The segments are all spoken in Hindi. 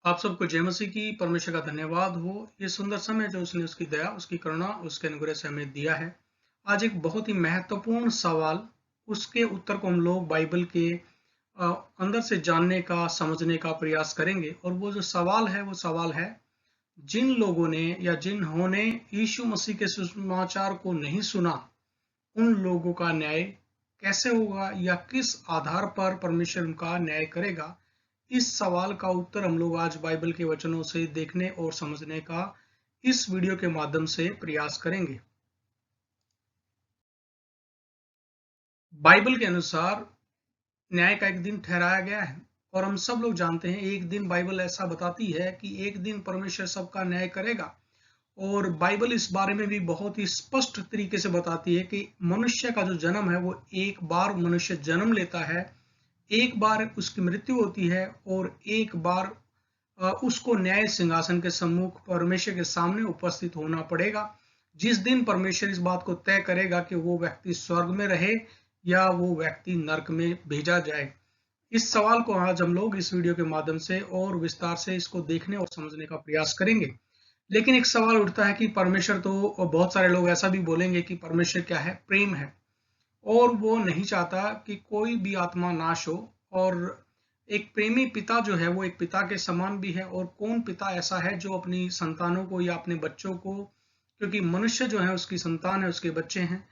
आप सबको जय मसीह की। परमेश्वर का धन्यवाद हो। ये सुंदर समय जो उसने उसकी दया, उसकी करुणा, उसके अनुग्रह से हमें दिया है। आज एक बहुत ही महत्वपूर्ण सवाल, उसके उत्तर को हम लोग बाइबल के अ, अंदर से जानने का, समझने का प्रयास करेंगे। और वो जो सवाल है, वो सवाल है, जिन लोगों ने या जिन्होंने यीशु मसीह के सुसमाचार को नहीं सुना, उन लोगों का न्याय कैसे होगा या किस आधार पर परमेश्वर उनका न्याय करेगा। इस सवाल का उत्तर हम लोग आज बाइबल के वचनों से देखने और समझने का इस वीडियो के माध्यम से प्रयास करेंगे। बाइबल के अनुसार न्याय का एक दिन ठहराया गया है और हम सब लोग जानते हैं एक दिन बाइबल ऐसा बताती है कि एक दिन परमेश्वर सबका न्याय करेगा। और बाइबल इस बारे में भी बहुत ही स्पष्ट तरीके से बताती है कि मनुष्य का जो जन्म है वो एक बार मनुष्य जन्म लेता है, एक बार उसकी मृत्यु होती है और एक बार उसको न्याय सिंहासन के सम्मुख परमेश्वर के सामने उपस्थित होना पड़ेगा। जिस दिन परमेश्वर इस बात को तय करेगा कि वो व्यक्ति स्वर्ग में रहे या वो व्यक्ति नरक में भेजा जाए। इस सवाल को आज हम लोग इस वीडियो के माध्यम से और विस्तार से इसको देखने और समझने का प्रयास करेंगे। लेकिन एक सवाल उठता है कि परमेश्वर तो, और बहुत सारे लोग ऐसा भी बोलेंगे कि परमेश्वर क्या है, प्रेम है और वो नहीं चाहता कि कोई भी आत्मा नाश हो। और एक प्रेमी पिता जो है वो एक पिता के समान भी है। और कौन पिता ऐसा है जो अपनी संतानों को या अपने बच्चों को, क्योंकि मनुष्य जो है उसकी संतान है, उसके बच्चे हैं,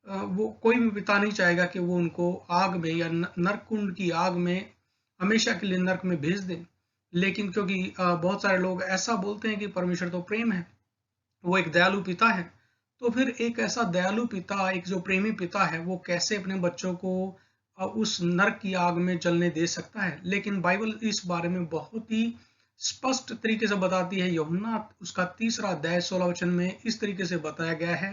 वो कोई भी पिता नहीं चाहेगा कि वो उनको आग में या नरक कुंड की आग में हमेशा के लिए नरक में भेज दें। लेकिन क्योंकि बहुत सारे लोग ऐसा बोलते हैं कि परमेश्वर तो प्रेम है, वो एक दयालु पिता है, तो फिर एक ऐसा दयालु पिता, एक जो प्रेमी पिता है, वो कैसे अपने बच्चों को उस नरक की आग में जलने दे सकता है। लेकिन बाइबल इस बारे में बहुत ही स्पष्ट तरीके से बताती है। यूहन्ना उसका 3 अध्याय 16 वचन में इस तरीके से बताया गया है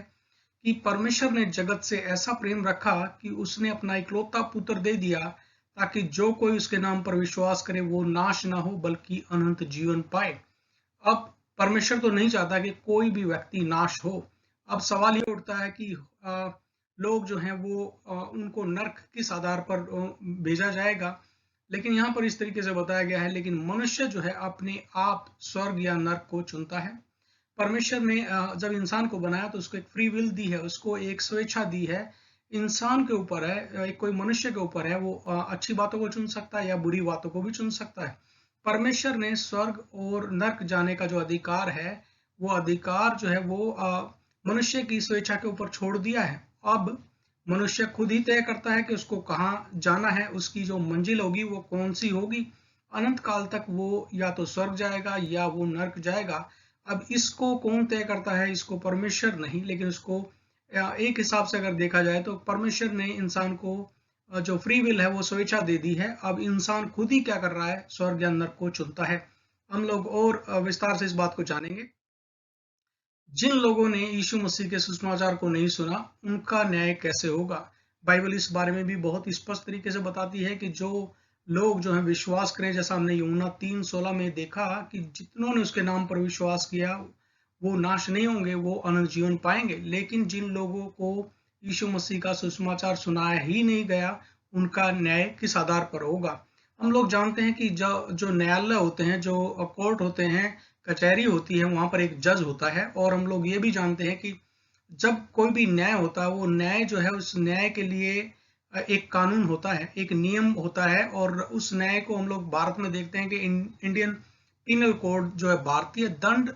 कि परमेश्वर ने जगत से ऐसा प्रेम रखा कि उसने अपना इकलौता पुत्र दे दिया, ताकि जो कोई उसके नाम पर विश्वास करे वो नाश ना हो बल्कि अनंत जीवन पाए। अब परमेश्वर तो नहीं चाहता कि कोई भी व्यक्ति नाश हो। अब सवाल ये उठता है कि लोग जो हैं वो उनको नर्क किस आधार पर भेजा जाएगा। लेकिन यहाँ पर इस तरीके से बताया गया है, लेकिन मनुष्य जो है अपने आप स्वर्ग या नर्क को चुनता है। परमेश्वर ने जब इंसान को बनाया तो उसको एक फ्री विल दी है, उसको एक स्वेच्छा दी है। इंसान के ऊपर है, कोई मनुष्य के ऊपर है, वो अच्छी बातों को चुन सकता है या बुरी बातों को भी चुन सकता है। परमेश्वर ने स्वर्ग और नर्क जाने का जो अधिकार है, वो अधिकार जो है वो मनुष्य की स्वेच्छा के ऊपर छोड़ दिया है। अब मनुष्य खुद ही तय करता है कि उसको कहाँ जाना है, उसकी जो मंजिल होगी वो कौन सी होगी। अनंत काल तक वो या तो स्वर्ग जाएगा या वो नर्क जाएगा। अब इसको कौन तय करता है? इसको परमेश्वर नहीं, लेकिन उसको एक हिसाब से अगर देखा जाए तो परमेश्वर ने इंसान को जो फ्री विल है वो स्वेच्छा दे दी है। अब इंसान खुद ही क्या कर रहा है? स्वर्ग या नर्क को चुनता है। हम लोग और विस्तार से इस बात को जानेंगे। जिन लोगों ने यीशु मसीह के सुसमाचार को नहीं सुना, उनका न्याय कैसे होगा? बाइबल इस बारे में भी बहुत स्पष्ट तरीके से बताती है कि जो लोग जो है विश्वास करें, जैसा हमने यूहन्ना 3:16 में देखा कि जितनों ने उसके नाम पर विश्वास किया वो नाश नहीं होंगे, वो अनंत जीवन पाएंगे। लेकिन जिन लोगों को यीशु मसीह का सुसमाचार सुनाया ही नहीं गया, उनका न्याय किस आधार पर होगा? हम लोग जानते हैं कि जो जो न्यायालय होते हैं, जो कोर्ट होते हैं, कचहरी होती है, वहां पर एक जज होता है। और हम लोग ये भी जानते हैं कि जब कोई भी न्याय होता है, वो न्याय जो है उस न्याय के लिए एक कानून होता है, एक नियम होता है। और उस न्याय को हम लोग भारत में देखते हैं कि इंडियन पिनल कोड जो है, भारतीय दंड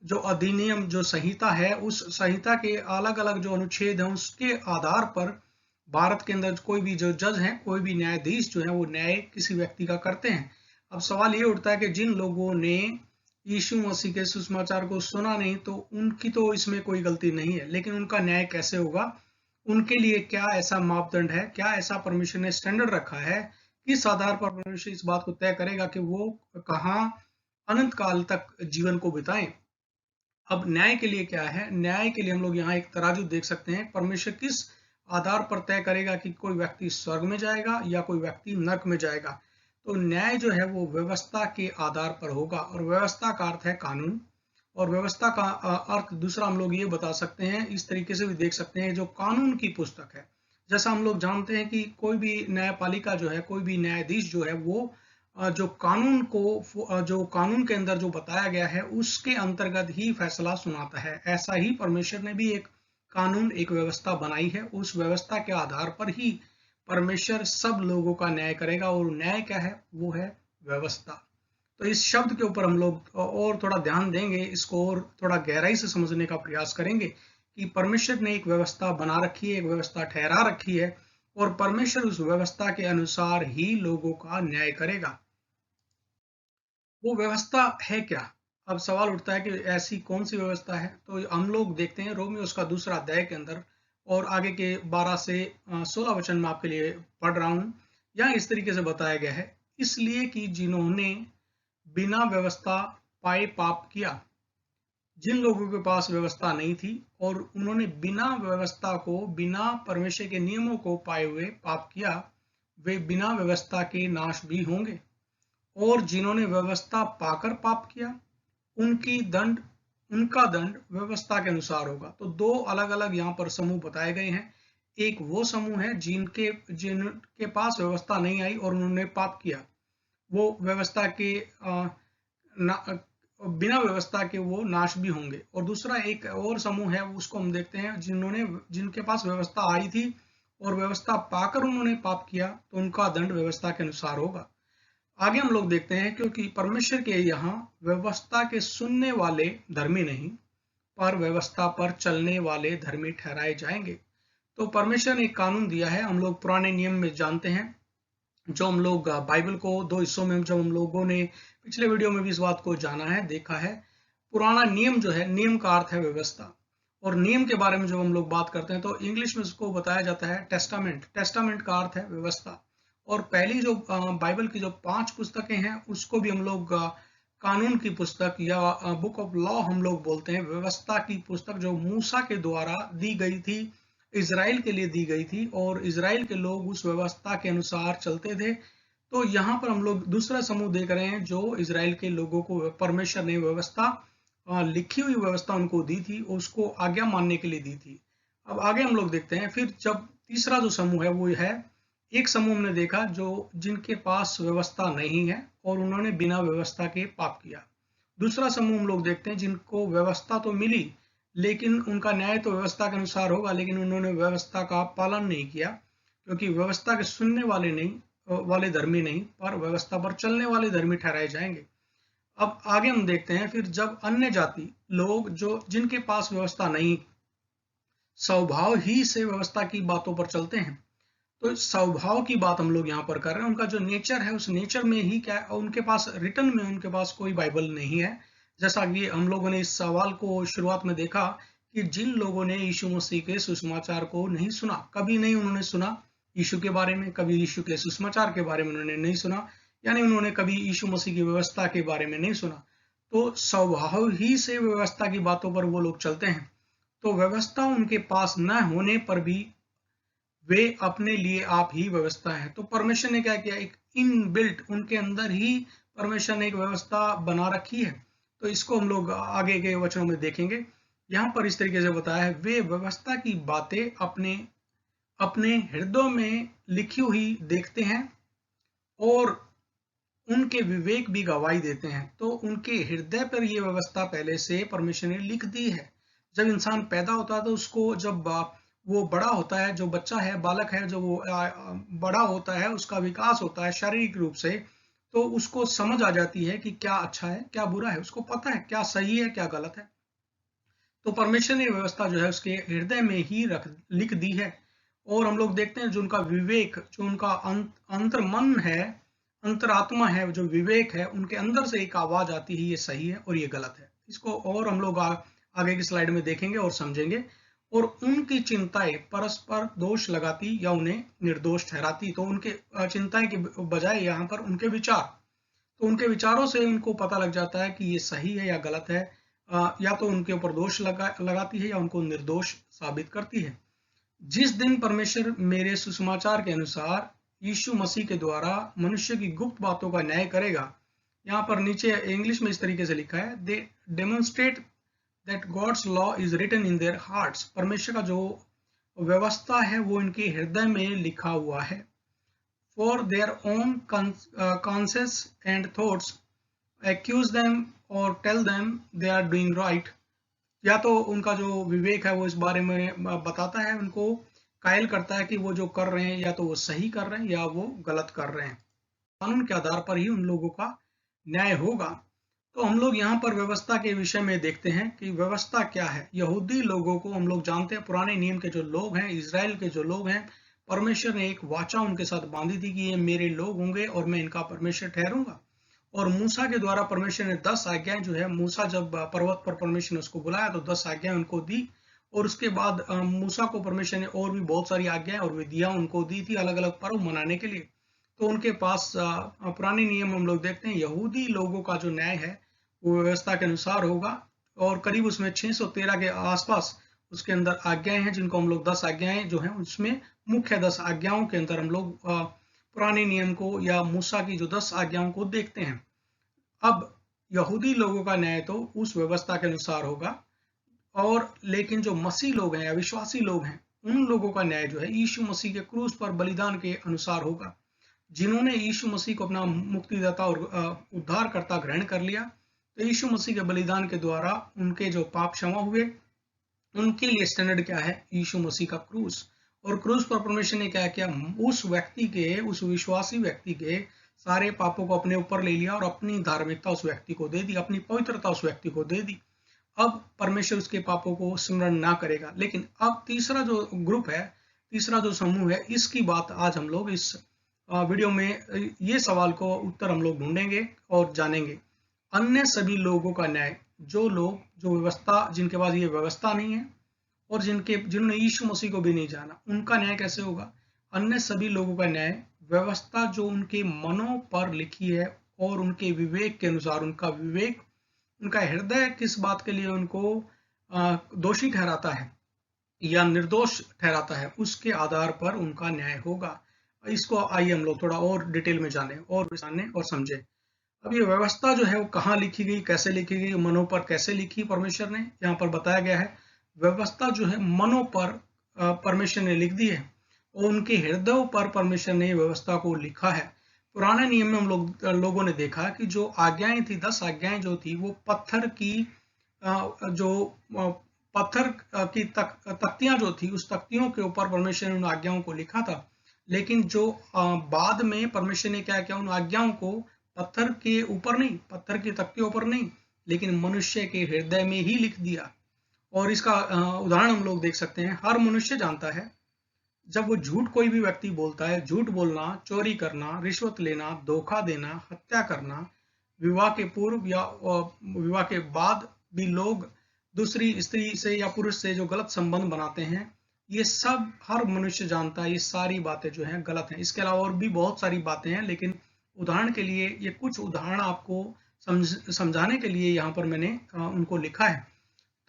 जो अधिनियम, जो संहिता है, उस संहिता के अलग अलग जो अनुच्छेद हैं उसके आधार पर भारत के अंदर कोई भी जो जज हैं, कोई भी न्यायाधीश जो है वो न्याय किसी व्यक्ति का करते हैं। अब सवाल ये उठता है कि जिन लोगों ने यीशु मसीह के सुसमाचार को सुना नहीं, तो उनकी तो इसमें कोई गलती नहीं है, लेकिन उनका न्याय कैसे होगा? उनके लिए क्या ऐसा मापदंड है, क्या ऐसा परमेश्वर ने स्टैंडर्ड रखा है, किस आधार पर परमेश्वर इस बात को तय करेगा कि वो कहाँ अनंत काल तक जीवन को बिताएं? अब न्याय के लिए क्या है? न्याय के लिए हम लोग यहाँ एक तराजू देख सकते हैं। परमेश्वर किस आधार पर तय करेगा कि कोई व्यक्ति स्वर्ग में जाएगा या कोई व्यक्ति नरक में जाएगा? तो न्याय जो है वो व्यवस्था के आधार पर होगा, और व्यवस्था का अर्थ है कानून। और व्यवस्था का अर्थ दूसरा हम लोग ये बता सकते हैं, इस तरीके से भी देख सकते हैं, जो कानून की पुस्तक है। जैसा हम लोग जानते हैं कि कोई भी न्यायपालिका जो है, कोई भी न्यायाधीश जो है, वो जो कानून के अंदर जो बताया गया है उसके अंतर्गत ही फैसला सुनाता है। ऐसा ही परमेश्वर ने भी एक कानून, एक व्यवस्था बनाई है। उस व्यवस्था के आधार पर ही परमेश्वर सब लोगों का न्याय करेगा, और न्याय क्या है? वो है व्यवस्था। तो इस शब्द के ऊपर हम लोग और थोड़ा ध्यान देंगे, इसको और थोड़ा गहराई से समझने का प्रयास करेंगे कि परमेश्वर ने एक व्यवस्था बना रखी है, एक व्यवस्था ठहरा रखी है, और परमेश्वर उस व्यवस्था के अनुसार ही लोगों का न्याय करेगा। वो व्यवस्था है क्या? अब सवाल उठता है कि ऐसी कौन सी व्यवस्था है? तो हम लोग देखते हैं रोमियो उसका 2 अध्याय के अंदर, और आगे के 12 से 16 वचन में आपके लिए पढ़ रहा हूं। यहाँ इस तरीके से बताया गया है, इसलिए कि जिन्होंने बिना व्यवस्था पाए पाप किया, जिन लोगों के पास व्यवस्था नहीं थी और उन्होंने बिना व्यवस्था को, बिना परमेश्वर के नियमों को पाए हुए पाप किया, वे बिना व्यवस्था के नाश भी होंगे। और जिन्होंने व्यवस्था पाकर पाप किया, उनका दंड व्यवस्था के अनुसार होगा। तो दो अलग अलग यहाँ पर समूह बताए गए हैं। एक वो समूह है जिनके पास व्यवस्था नहीं आई और उन्होंने पाप किया, वो व्यवस्था के बिना व्यवस्था के वो नाश भी होंगे। और दूसरा एक और समूह है, उसको हम देखते हैं जिनके पास व्यवस्था आई थी और व्यवस्था पाकर उन्होंने पाप किया, तो उनका दंड व्यवस्था के अनुसार होगा। आगे हम लोग देखते हैं, क्योंकि परमेश्वर के यहाँ व्यवस्था के सुनने वाले धर्मी नहीं, पर व्यवस्था पर चलने वाले धर्मी ठहराए जाएंगे। तो परमेश्वर ने एक कानून दिया है, हम लोग पुराने नियम में जानते हैं, जो हम लोग बाइबल को 2 हिस्सों में, जब हम लोगों ने पिछले वीडियो में भी इस बात को जाना है, देखा है। पुराना नियम जो है, नियम का अर्थ है व्यवस्था, और नियम के बारे में जब हम लोग बात करते हैं तो इंग्लिश में उसको बताया जाता है टेस्टामेंट। टेस्टामेंट का अर्थ है व्यवस्था। और पहली जो बाइबल की जो 5 पुस्तकें हैं, उसको भी हम लोग कानून की पुस्तक या बुक ऑफ लॉ हम लोग बोलते हैं। व्यवस्था की पुस्तक जो मूसा के द्वारा दी गई थी, इजराइल के लिए दी गई थी, और इजराइल के लोग उस व्यवस्था के अनुसार चलते थे। तो यहाँ पर हम लोग दूसरा समूह देख रहे हैं, जो इजराइल के लोगों को परमेश्वर ने व्यवस्था, लिखी हुई व्यवस्था उनको दी थी, उसको आज्ञा मानने के लिए दी थी। अब आगे हम लोग देखते हैं, फिर जब तीसरा जो समूह है वो है, एक समूह हमने देखा जो जिनके पास व्यवस्था नहीं है और उन्होंने बिना व्यवस्था के पाप किया। दूसरा समूह हम लोग देखते हैं जिनको व्यवस्था तो मिली, लेकिन उनका न्याय तो व्यवस्था के अनुसार होगा, लेकिन उन्होंने व्यवस्था का पालन नहीं किया, क्योंकि व्यवस्था के सुनने वाले धर्मी नहीं, पर व्यवस्था पर चलने वाले धर्मी ठहराए जाएंगे। अब आगे हम देखते हैं, फिर जब अन्य जाति लोग जो जिनके पास व्यवस्था नहीं, स्वभाव ही से व्यवस्था की बातों पर चलते हैं, तो स्वभाव की बात हम लोग यहाँ पर कर रहे हैं, उनका जो नेचर है, उस नेचर में ही क्या है, उनके पास रिटर्न में उनके पास कोई बाइबल नहीं है। जैसा कि हम लोगों ने इस सवाल को शुरुआत में देखा कि जिन लोगों ने यीशु मसीह के सुसमाचार को नहीं सुना, कभी नहीं उन्होंने सुना यीशु के बारे में, कभी यीशु के सुसमाचार के बारे में उन्होंने नहीं सुना, यानी उन्होंने कभी यीशु मसीह की व्यवस्था के बारे में नहीं सुना, तो स्वभाव ही से व्यवस्था की बातों पर वो लोग चलते हैं। तो व्यवस्था उनके पास न होने पर भी वे अपने लिए आप ही व्यवस्था है। तो परमेश्वर ने क्या किया, एक इनबिल्ट उनके अंदर ही परमेश्वर ने एक व्यवस्था बना रखी है। तो इसको हम लोग आगे के वचनों में देखेंगे। यहाँ पर इस तरीके से बताया है, वे व्यवस्था की बातें अपने अपने हृदय में लिखी हुई देखते हैं और उनके विवेक भी गवाही देते हैं। तो उनके हृदय पर यह व्यवस्था पहले से परमेश्वर ने लिख दी है। जब इंसान पैदा होता है तो उसको, जब वो बड़ा होता है, जो बच्चा है, बालक है, जो वो बड़ा होता है, उसका विकास होता है शारीरिक रूप से, तो उसको समझ आ जाती है कि क्या अच्छा है क्या बुरा है, उसको पता है क्या सही है क्या गलत है। तो परमेश्वर ने व्यवस्था जो है उसके हृदय में ही लिख दी है। और हम लोग देखते हैं जो उनका विवेक, जो उनका अंतर मन है, अंतरात्मा है, जो विवेक है, उनके अंदर से एक आवाज आती है, ये सही है और ये गलत है। इसको और हम लोग आगे की स्लाइड में देखेंगे और समझेंगे। और उनकी चिंताएं परस्पर दोष लगाती या उन्हें निर्दोष ठहराती। तो उनके चिंताएं के बजाय यहाँ पर उनके विचार, तो उनके विचारों से उनको पता लग जाता है कि ये सही है या गलत है, या तो उनके ऊपर दोष लगाती है या उनको निर्दोष साबित करती है। जिस दिन परमेश्वर मेरे सुसमाचार के अनुसार यीशु मसीह के द्वारा मनुष्य की गुप्त बातों का न्याय करेगा, यहाँ पर नीचे इंग्लिश में इस तरीके से लिखा है, they demonstrate that God's law is written in their hearts. परमेश्वर का जो व्यवस्था है वो इनके हृदय में लिखा हुआ है। for their own conscience and thoughts, accuse them or tell them they are doing right. या तो उनका जो विवेक है वो इस बारे में बताता है, उनको कायल करता है कि वो जो कर रहे हैं या तो वो सही कर रहे हैं या वो गलत कर रहे हैं। कानून के आधार पर ही उन लोगों का न्याय होगा। तो हम लोग यहाँ पर व्यवस्था के विषय में देखते हैं कि व्यवस्था क्या है। यहूदी लोगों को हम लोग जानते हैं, पुराने नियम के जो लोग हैं, इजराइल के जो लोग हैं, परमेश्वर ने एक वाचा उनके साथ बांधी थी कि ये मेरे लोग होंगे और मैं इनका परमेश्वर ठहरूंगा। और मूसा के द्वारा परमेश्वर ने 10 आज्ञाएं जो है, मूसा जब पर्वत पर परमेश्वर ने उसको बुलाया तो 10 आज्ञाएं उनको दी। और उसके बाद मूसा को परमेश्वर ने और भी बहुत सारी आज्ञाएं और विधियां उनको दी थी अलग अलग पर्व मनाने के लिए। तो उनके पास पुराने नियम हम लोग देखते हैं, यहूदी लोगों का जो न्याय है वो व्यवस्था के अनुसार होगा। और करीब उसमें 613 के आसपास उसके अंदर आज्ञाएं हैं, जिनको हम लोग 10 आज्ञाएं जो हैं उसमें मुख्य 10 आज्ञाओं के अंदर हम लोग पुराने नियम को या मूसा की जो 10 आज्ञाओं को देखते हैं। अब यहूदी लोगों का न्याय तो उस व्यवस्था के अनुसार होगा, और लेकिन जो मसीह लोग हैं या विश्वासी लोग हैं, उन लोगों का न्याय जो है यीशु मसीह के क्रूस पर बलिदान के अनुसार होगा। जिन्होंने यीशु मसीह को अपना मुक्तिदाता और उद्धारकर्ता ग्रहण कर लिया, तो यीशु मसीह के बलिदान के द्वारा उनके जो पाप क्षमा हुए, उनके लिए स्टैंडर्ड क्या है? यीशु मसीह का क्रूस। और क्रूस पर परमेश्वर ने क्या किया? उस व्यक्ति के, उस विश्वासी व्यक्ति के सारे पापों को अपने ऊपर ले लिया और अपनी धार्मिकता उस व्यक्ति को दे दी, अपनी पवित्रता उस व्यक्ति को दे दी। अब परमेश्वर उसके पापों को स्मरण ना करेगा। लेकिन अब तीसरा जो ग्रुप है, तीसरा जो समूह है, इसकी बात आज हम लोग इस वीडियो में ये सवाल को उत्तर हम लोग ढूंढेंगे और जानेंगे। अन्य सभी लोगों का न्याय, जो लोग, जो व्यवस्था, जिनके पास ये व्यवस्था नहीं है और जिन्होंने यीशु मसीह को भी नहीं जाना, उनका न्याय कैसे होगा? अन्य सभी लोगों का न्याय व्यवस्था जो उनके मनों पर लिखी है और उनके विवेक के अनुसार, उनका विवेक, उनका हृदय किस बात के लिए उनको दोषी ठहराता है या निर्दोष ठहराता है, उसके आधार पर उनका न्याय होगा। इसको आइए हम लोग थोड़ा और डिटेल में जाने और जाने और समझे। अब ये व्यवस्था जो है वो कहाँ लिखी गई, कैसे लिखी गई, मनों पर कैसे लिखी परमेश्वर ने, यहाँ पर बताया गया है। व्यवस्था जो है मनों पर परमेश्वर ने लिख दी है और उनके हृदयों पर परमेश्वर ने व्यवस्था को लिखा है। पुराने नियम में हम लोगों ने देखा कि जो आज्ञाएं थी, 10 आज्ञाएं जो थी, वो पत्थर की तख्तियां जो थी, उस तख्तियों के ऊपर परमेश्वर ने उन आज्ञाओं को लिखा था। लेकिन जो बाद में परमेश्वर ने क्या किया, उन आज्ञाओं को पत्थर के ऊपर नहीं, पत्थर की तख्तियों पर नहीं, लेकिन मनुष्य के हृदय में ही लिख दिया। और इसका उदाहरण हम लोग देख सकते हैं। हर मनुष्य जानता है, जब वो झूठ, कोई भी व्यक्ति बोलता है, झूठ बोलना, चोरी करना, रिश्वत लेना, धोखा देना, हत्या करना, विवाह के पूर्व या विवाह के बाद भी लोग दूसरी स्त्री से या पुरुष से जो गलत संबंध बनाते हैं, ये सब हर मनुष्य जानता है। ये सारी बातें जो हैं गलत हैं। इसके अलावा और भी बहुत सारी बातें हैं, लेकिन उदाहरण के लिए ये कुछ उदाहरण आपको समझाने के लिए यहाँ पर मैंने उनको लिखा है।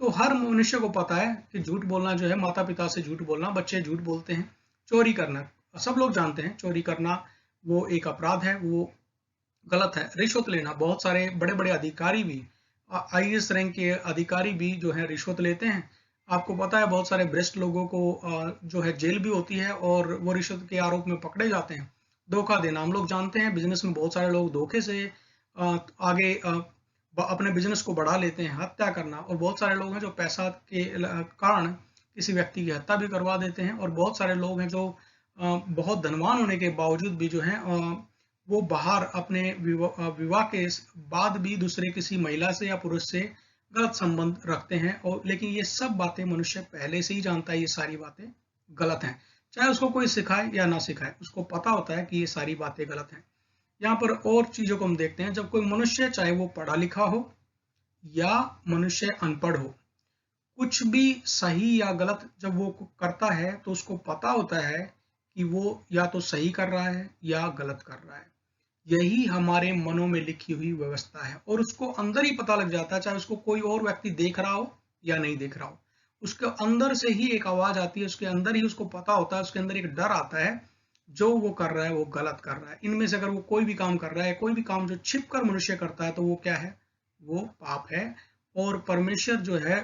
तो हर मनुष्य को पता है कि झूठ बोलना जो है, माता पिता से झूठ बोलना, बच्चे झूठ बोलते हैं। चोरी करना, सब लोग जानते हैं, चोरी करना वो एक अपराध है, वो गलत है। रिश्वत लेना, बहुत सारे बड़े बड़े अधिकारी भी, IAS रैंक के अधिकारी भी जो है रिश्वत लेते हैं। आपको पता है बहुत सारे भ्रष्ट लोगों को जो है जेल भी होती है और वो रिश्वत के आरोप में पकड़े जाते हैं। धोखा देना, हम लोग जानते हैं, बिजनेस में बहुत सारे लोग धोखे से आगे अपने बिजनेस को बढ़ा लेते हैं। हत्या करना, और बहुत सारे लोग हैं जो पैसा के कारण किसी व्यक्ति की हत्या भी करवा देते हैं। और बहुत सारे लोग हैं जो बहुत धनवान होने के बावजूद भी जो है वो बाहर अपने विवाह के बाद भी दूसरे किसी महिला से या पुरुष से गलत संबंध रखते हैं। और लेकिन ये सब बातें मनुष्य पहले से ही जानता है, ये सारी बातें गलत हैं। चाहे उसको कोई सिखाए या ना सिखाए, उसको पता होता है कि ये सारी बातें गलत हैं। यहाँ पर और चीजों को हम देखते हैं। जब कोई मनुष्य, चाहे वो पढ़ा लिखा हो या मनुष्य अनपढ़ हो, कुछ भी सही या गलत जब वो करता है तो उसको पता होता है कि वो या तो सही कर रहा है या गलत कर रहा है। यही हमारे मनों में लिखी हुई व्यवस्था है और उसको अंदर ही पता लग जाता है, चाहे उसको कोई और व्यक्ति देख रहा हो या नहीं देख रहा हो। उसके अंदर से ही एक आवाज आती है, उसके अंदर ही उसको पता होता है, उसके अंदर एक डर आता है, जो वो कर रहा है वो गलत कर रहा है। इनमें से अगर वो कोई भी काम कर रहा है, कोई भी काम जो छिप कर मनुष्य करता है, तो वो क्या है? वो पाप है। और परमेश्वर जो है,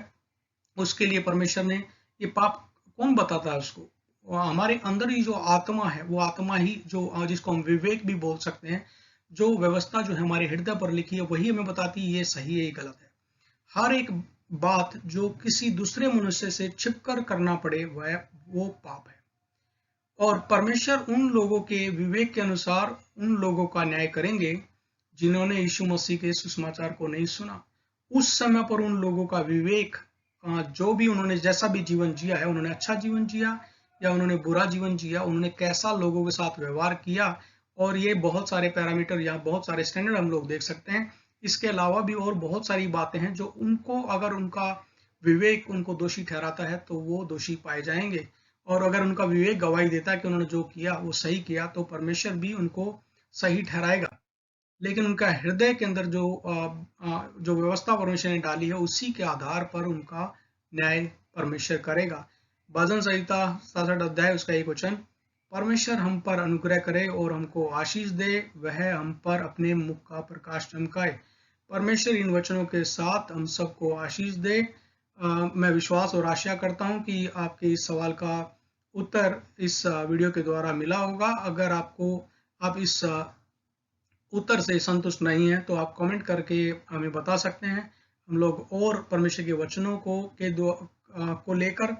उसके लिए परमेश्वर ने ये पाप, कौन बताता है उसको? हमारे अंदर ही जो आत्मा है, वो आत्मा ही जो जिसको हम विवेक भी बोल सकते हैं, जो व्यवस्था जो है हमारे हृदय पर लिखी है, वही हमें बताती है ये सही है, ये गलत है। हर एक बात जो किसी दूसरे मनुष्य से छिपकर करना पड़े, वह वो पाप है। और परमेश्वर उन लोगों के विवेक के अनुसार उन लोगों का न्याय करेंगे जिन्होंने यीशु मसीह के सुसमाचार को नहीं सुना। उस समय पर उन लोगों का विवेक, जो भी उन्होंने जैसा भी जीवन जिया है, उन्होंने अच्छा जीवन जिया या उन्होंने बुरा जीवन जिया, उन्होंने कैसा लोगों के साथ व्यवहार किया, और ये बहुत सारे पैरामीटर या बहुत सारे स्टैंडर्ड हम लोग देख सकते हैं। इसके अलावा भी और बहुत सारी बातें हैं जो उनको, अगर उनका विवेक उनको दोषी ठहराता है तो वो दोषी पाए जाएंगे। और अगर उनका विवेक गवाही देता है कि उन्होंने जो किया वो सही किया, तो परमेश्वर भी उनको सही ठहराएगा। लेकिन उनका हृदय के अंदर जो व्यवस्था परमेश्वर ने डाली है, उसी के आधार पर उनका न्याय परमेश्वर करेगा। भजन संहिता 67 अध्याय उसका 1 वचन, परमेश्वर हम पर अनुग्रह करे और हमको आशीष दे, वह हम पर अपने मुख का प्रकाश चमकाए। परमेश्वर इन वचनों के साथ हम सबको आशीष दे। मैं विश्वास और आशा करता हूं कि आपके इस सवाल का उत्तर इस वीडियो के द्वारा मिला होगा। अगर आप इस उत्तर से संतुष्ट नहीं है तो आप कमेंट करके हमें बता सकते हैं। हम लोग और परमेश्वर के वचनों को लेकर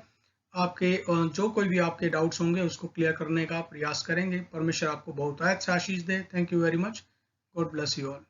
आपके जो कोई भी आपके डाउट्स होंगे उसको क्लियर करने का प्रयास करेंगे। परमेश्वर आपको बहुत अच्छा आशीष दे। Thank you very much. God bless you all.